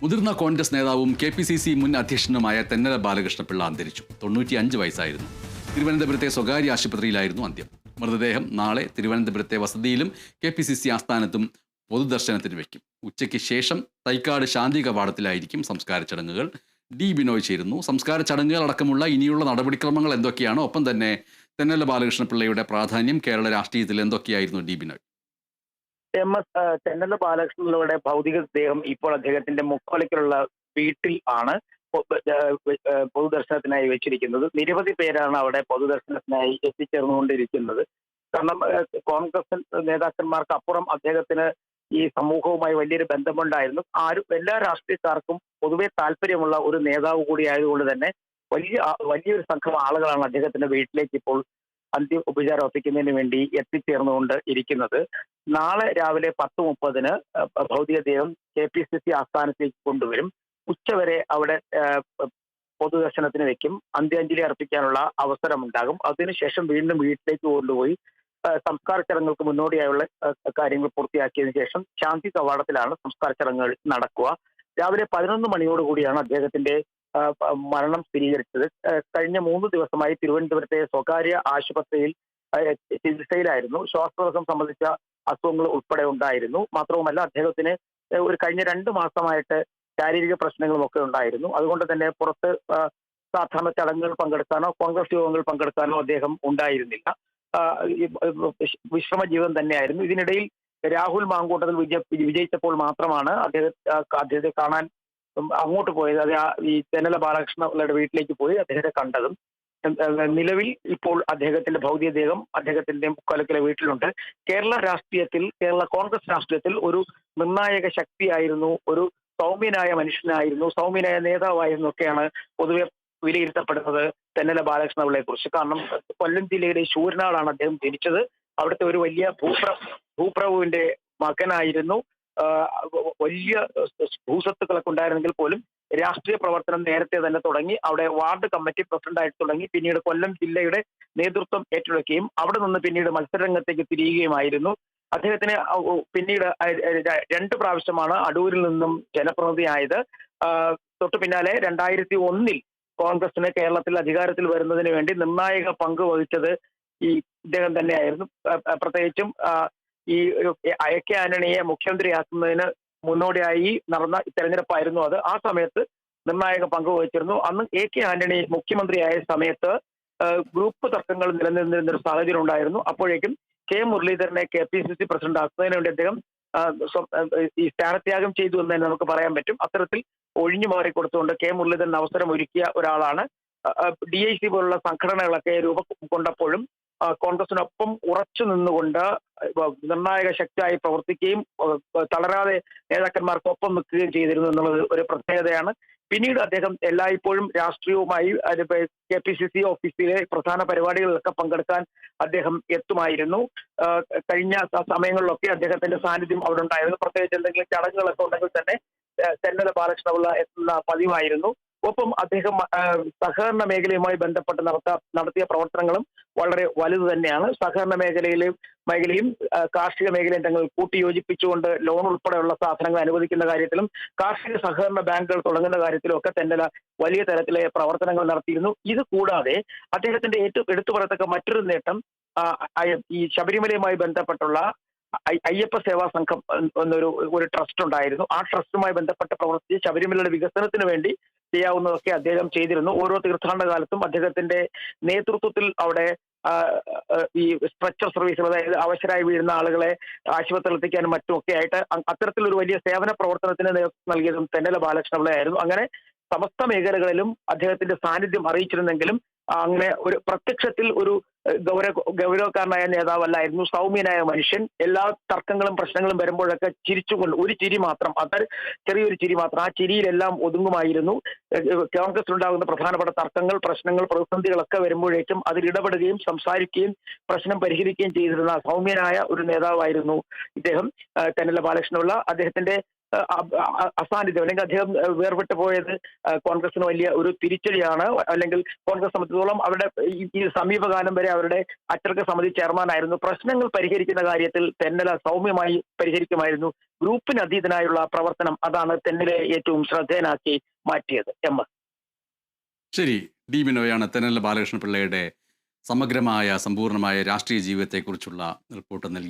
മുതിർന്ന കോൺഗ്രസ് നേതാവും KPCC മുൻ അധ്യക്ഷനുമായ തെന്നല ബാലകൃഷ്ണപിള്ള അന്തരിച്ചു. 95 വയസ്സായിരുന്നു. തിരുവനന്തപുരത്തെ സ്വകാര്യ ആശുപത്രിയിലായിരുന്നു അന്ത്യം. മൃതദേഹം നാളെ തിരുവനന്തപുരത്തെ വസതിയിലും KPCC ആസ്ഥാനത്തും പൊതുദർശനത്തിന് വയ്ക്കും. ഉച്ചയ്ക്ക് ശേഷം തൈക്കാട് ശാന്തി കവാടത്തിലായിരിക്കും സംസ്കാര ചടങ്ങുകൾ. D. ബിനോയ് ചേരുന്നു. സംസ്കാര ചടങ്ങുകൾ അടക്കമുള്ള ഇനിയുള്ള നടപടിക്രമങ്ങൾ എന്തൊക്കെയാണ്? ഒപ്പം തന്നെ തെന്നല ബാലകൃഷ്ണപിള്ളയുടെ പ്രാധാന്യം കേരള രാഷ്ട്രീയത്തിൽ എന്തൊക്കെയായിരുന്നു? D. ബിനോയ്. തെന്നല ബാലകൃഷ്ണപിള്ളയുടെ ഭൗതികദേഹം ഇപ്പോൾ അദ്ദേഹത്തിന്റെ മുക്കോലയ്ക്കുള്ള വീട്ടിൽ ആണ് പൊതുദർശനത്തിനായി വെച്ചിരിക്കുന്നത്. നിരവധി പേരാണ് അവിടെ പൊതുദർശനത്തിനായി എത്തിച്ചേർന്നുകൊണ്ടിരിക്കുന്നത്. കാരണം കോൺഗ്രസ് നേതാക്കന്മാർക്ക് അപ്പുറം അദ്ദേഹത്തിന് ഈ സമൂഹവുമായി വലിയൊരു ബന്ധമുണ്ടായിരുന്നു. എല്ലാ രാഷ്ട്രീയക്കാർക്കും പൊതുവെ താല്പര്യമുള്ള ഒരു നേതാവ് കൂടി ആയതുകൊണ്ട് തന്നെ വലിയൊരു സംഘം ആളുകളാണ് അദ്ദേഹത്തിന്റെ വീട്ടിലേക്ക് ഇപ്പോൾ അന്ത്യ ഉപചാരം അർപ്പിക്കുന്നതിന് വേണ്ടി എത്തിച്ചേർന്നുകൊണ്ട് ഇരിക്കുന്നത്. നാളെ രാവിലെ 10:30 ഭൗതികദേഹം KPCC ആസ്ഥാനത്തേക്ക് കൊണ്ടുവരും. ഉച്ചവരെ അവിടെ പൊതുദർശനത്തിന് വെക്കും. അന്ത്യാഞ്ജലി അർപ്പിക്കാനുള്ള അവസരമുണ്ടാകും. അതിനുശേഷം വീണ്ടും വീട്ടിലേക്ക് കൊണ്ടുപോയി സംസ്കാര ചടങ്ങുകൾക്ക് മുന്നോടിയായുള്ള കാര്യങ്ങൾ പൂർത്തിയാക്കിയതിനു ശേഷം ശാന്തി കവാടത്തിലാണ് സംസ്കാര ചടങ്ങുകൾ നടക്കുക. രാവിലെ 11 മണിയോടുകൂടിയാണ് അദ്ദേഹത്തിന്റെ മരണം സ്ഥിരീകരിച്ചത്. കഴിഞ്ഞ 3 ദിവസമായി തിരുവനന്തപുരത്തെ സ്വകാര്യ ആശുപത്രിയിൽ ചികിത്സയിലായിരുന്നു. ശ്വാസതടസ്സം സംബന്ധിച്ച അസുഖങ്ങൾ ഉൾപ്പെടെ ഉണ്ടായിരുന്നു. മാത്രവുമല്ല അദ്ദേഹത്തിന് കഴിഞ്ഞ 2 മാസമായിട്ട് ശാരീരിക പ്രശ്നങ്ങളും ഒക്കെ ഉണ്ടായിരുന്നു. അതുകൊണ്ട് തന്നെ പുറത്ത് സാധാരണ ചടങ്ങുകൾ പങ്കെടുക്കാനോ കോൺഗ്രസ് യോഗങ്ങൾ പങ്കെടുക്കാനോ അദ്ദേഹം ഉണ്ടായിരുന്നില്ല. വിശ്രമ ജീവിതം തന്നെയായിരുന്നു. ഇതിനിടയിൽ രാഹുൽ മാങ്കൂട്ടത്തിൽ വിജയിച്ചപ്പോൾ മാത്രമാണ് അദ്ദേഹത്തെ കാണാൻ അങ്ങോട്ട് പോയത്. അത് ഈ തെന്നല ബാലകൃഷ്ണപിള്ളയുടെ വീട്ടിലേക്ക് പോയി അദ്ദേഹത്തെ കണ്ടതും. നിലവിൽ ഇപ്പോൾ അദ്ദേഹത്തിന്റെ ഭൗതികദേഹം അദ്ദേഹത്തിന്റെ മുക്കോലയ്ക്കലെ വീട്ടിലുണ്ട്. കേരള കോൺഗ്രസ് രാഷ്ട്രീയത്തിൽ ഒരു നിർണായക ശക്തിയായിരുന്നു, ഒരു സൗമ്യനായ മനുഷ്യനായിരുന്നു, സൗമ്യനായ നേതാവായിരുന്നു ഒക്കെയാണ് പൊതുവെ വിലയിരുത്തപ്പെടുന്നത് തെന്നല ബാലകൃഷ്ണപിള്ളയെ കുറിച്ച്. കാരണം കൊല്ലം ജില്ലയുടെ ശൂരനാടാണ് അദ്ദേഹം ജനിച്ചത്. അവിടുത്തെ ഒരു വലിയ ഭൂപ്രഭുവിന്റെ മകനായിരുന്നു. വലിയ ഭൂസ്വത്തുക്കളൊക്കെ ഉണ്ടായിരുന്നെങ്കിൽ പോലും രാഷ്ട്രീയ പ്രവർത്തനം നേരത്തെ തന്നെ തുടങ്ങി. അവിടെ വാർഡ് കമ്മിറ്റി പ്രസിഡന്റായിട്ട് തുടങ്ങി. പിന്നീട് കൊല്ലം ജില്ലയുടെ നേതൃത്വം ഏറ്റെടുക്കുകയും അവിടെ നിന്ന് പിന്നീട് മത്സരരംഗത്തേക്ക് തിരിയുകയുമായിരുന്നു. അദ്ദേഹത്തിന് പിന്നീട് 2 പ്രാവശ്യമാണ് അടൂരിൽ നിന്നും ജനപ്രതിനിധിയായത്. തൊട്ടു പിന്നാലെ 2001 കോൺഗ്രസിന് കേരളത്തിൽ അധികാരത്തിൽ വരുന്നതിന് വേണ്ടി നിർണായക പങ്ക് വഹിച്ചത് ഇദ്ദേഹം തന്നെയായിരുന്നു. പ്രത്യേകിച്ചും ഈ AK ആന്റണിയെ മുഖ്യമന്ത്രിയാക്കുന്നതിന് മുന്നോടിയായി നടന്ന തെരഞ്ഞെടുപ്പായിരുന്നു അത്. ആ സമയത്ത് നിർണായക പങ്ക് വഹിച്ചിരുന്നു. അന്ന് AK ആന്റണി മുഖ്യമന്ത്രിയായ സമയത്ത് ഗ്രൂപ്പ് തർക്കങ്ങൾ നിലനിന്നിരുന്ന ഒരു സാഹചര്യം ഉണ്ടായിരുന്നു. അപ്പോഴേക്കും K മുരളീധരനെ KPCC പ്രസിഡന്റ് ആക്കുന്നതിന് വേണ്ടി അദ്ദേഹം ഈ സ്ഥാനത്യാഗം ചെയ്തു എന്ന് തന്നെ നമുക്ക് പറയാൻ പറ്റും. അത്തരത്തിൽ ഒഴിഞ്ഞു മാറിക്കൊടുത്തുകൊണ്ട് K മുരളീധരൻ അവസരം ഒരുക്കിയ ഒരാളാണ്. DIC പോലുള്ള സംഘടനകളൊക്കെ രൂപം കൊണ്ടപ്പോഴും കോൺഗ്രസിനൊപ്പം ഉറച്ചു നിന്നുകൊണ്ട് നിർണായക ശക്തിയായി പ്രവർത്തിക്കുകയും തളരാതെ നേതാക്കന്മാർക്കൊപ്പം നിൽക്കുകയും ചെയ്തിരുന്നു എന്നുള്ളത് ഒരു പ്രത്യേകതയാണ്. പിന്നീട് അദ്ദേഹം എല്ലായ്പ്പോഴും രാഷ്ട്രീയവുമായി KPCC ഓഫീസിലെ പ്രധാന പരിപാടികളിലൊക്കെ പങ്കെടുക്കാൻ അദ്ദേഹം എത്തുമായിരുന്നു. കഴിഞ്ഞ സമയങ്ങളിലൊക്കെ അദ്ദേഹത്തിന്റെ സാന്നിധ്യം അവിടെ ഉണ്ടായിരുന്നു. പ്രത്യേകിച്ച് എന്തെങ്കിലും ചടങ്ങുകളൊക്കെ ഉണ്ടെങ്കിൽ തന്നെ തെന്നല ബാലകൃഷ്ണപിള്ള എത്തുന്ന പതിവായിരുന്നു. ഒപ്പം അദ്ദേഹം സഹകരണ മേഖലയുമായി ബന്ധപ്പെട്ട് നടത്തിയ പ്രവർത്തനങ്ങളും വളരെ വലുത് തന്നെയാണ്. സഹകരണ മേഖലയും കാർഷിക മേഖലയും തങ്ങൾ കൂട്ടിയോജിപ്പിച്ചുകൊണ്ട് ലോൺ ഉൾപ്പെടെയുള്ള സാധനങ്ങൾ അനുവദിക്കുന്ന കാര്യത്തിലും കാർഷിക സഹകരണ ബാങ്കുകൾ തുടങ്ങുന്ന കാര്യത്തിലും ഒക്കെ തെന്നല വലിയ തരത്തിലെ പ്രവർത്തനങ്ങൾ നടത്തിയിരുന്നു. ഇത് കൂടാതെ അദ്ദേഹത്തിന്റെ ഏറ്റവും എടുത്തു പറയത്തക്ക മറ്റൊരു നേട്ടം ഈ ശബരിമലയുമായി ബന്ധപ്പെട്ടുള്ള അയ്യപ്പ സേവാ സംഘം ഒരു ട്രസ്റ്റ് ഉണ്ടായിരുന്നു. ആ ട്രസ്റ്റുമായി ബന്ധപ്പെട്ട് പ്രവർത്തിച്ച് ശബരിമലയുടെ വികസനത്തിന് വേണ്ടി ചെയ്യാവുന്നതൊക്കെ അദ്ദേഹം ചെയ്തിരുന്നു. ഓരോ തീർത്ഥാടന കാലത്തും അദ്ദേഹത്തിന്റെ നേതൃത്വത്തിൽ അവിടെ ഈ സ്ട്രെച്ചർ സർവീസുകൾ, അതായത് അവശരായി വീഴുന്ന ആളുകളെ ആശുപത്രിയിൽ എത്തിക്കാനും മറ്റുമൊക്കെ ആയിട്ട് അത്തരത്തിലൊരു വലിയ സേവന പ്രവർത്തനത്തിന് നേതൃത്വം നൽകിയതും തെന്നല ബാലകൃഷ്ണപിള്ളയായിരുന്നു. അങ്ങനെ സമസ്ത മേഖലകളിലും അദ്ദേഹത്തിന്റെ സാന്നിധ്യം അറിയിച്ചിരുന്നെങ്കിലും അങ്ങനെ ഒരു പ്രത്യക്ഷത്തിൽ ഒരു ഗൗരവക്കാരനായ നേതാവല്ലായിരുന്നു. സൗമ്യനായ മനുഷ്യൻ. എല്ലാ തർക്കങ്ങളും പ്രശ്നങ്ങളും വരുമ്പോഴൊക്കെ ചിരിച്ചുകൊണ്ട് ഒരു ചിരി മാത്രം, അത് ചെറിയൊരു ചിരി മാത്രം, ആ ചിരിയിലെല്ലാം ഒതുങ്ങുമായിരുന്നു. കോൺഗ്രസിലുണ്ടാകുന്ന പ്രധാനപ്പെട്ട തർക്കങ്ങൾ, പ്രശ്നങ്ങൾ, പ്രതിസന്ധികളൊക്കെ വരുമ്പോഴേക്കും അതിൽ ഇടപെടുകയും സംസാരിക്കുകയും പ്രശ്നം പരിഹരിക്കുകയും ചെയ്തിരുന്ന സൗമ്യനായ ഒരു നേതാവായിരുന്നു ഇദ്ദേഹം തെന്നല ബാലകൃഷ്ണപിള്ള. അദ്ദേഹത്തിന്റെ അസാന്നിധ്യം അല്ലെങ്കിൽ അദ്ദേഹം വേർപെട്ടു പോയത് കോൺഗ്രസിന് വലിയ ഒരു തിരിച്ചടിയാണ്. അല്ലെങ്കിൽ കോൺഗ്രസ് സംബന്ധിച്ചിടത്തോളം അവരുടെ ഈ സമീപകാലം വരെ അവരുടെ അച്ചടക്ക സമിതി ചെയർമാനായിരുന്നു. പ്രശ്നങ്ങൾ പരിഹരിക്കുന്ന കാര്യത്തിൽ തെന്നല സൗമ്യമായി പരിഹരിക്കുമായിരുന്നു. ഗ്രൂപ്പിന് അതീതനായുള്ള പ്രവർത്തനം അതാണ് തെന്നലെ ഏറ്റവും ശ്രദ്ധേയനാക്കി മാറ്റിയത്. ശരി, ഡി ബിനോയാണ് തെന്നല ബാലകൃഷ്ണപിള്ളയുടെ സമഗ്രമായ സമ്പൂർണ്ണമായ രാഷ്ട്രീയ ജീവിതത്തെക്കുറിച്ചുള്ള റിപ്പോർട്ട് നൽകി.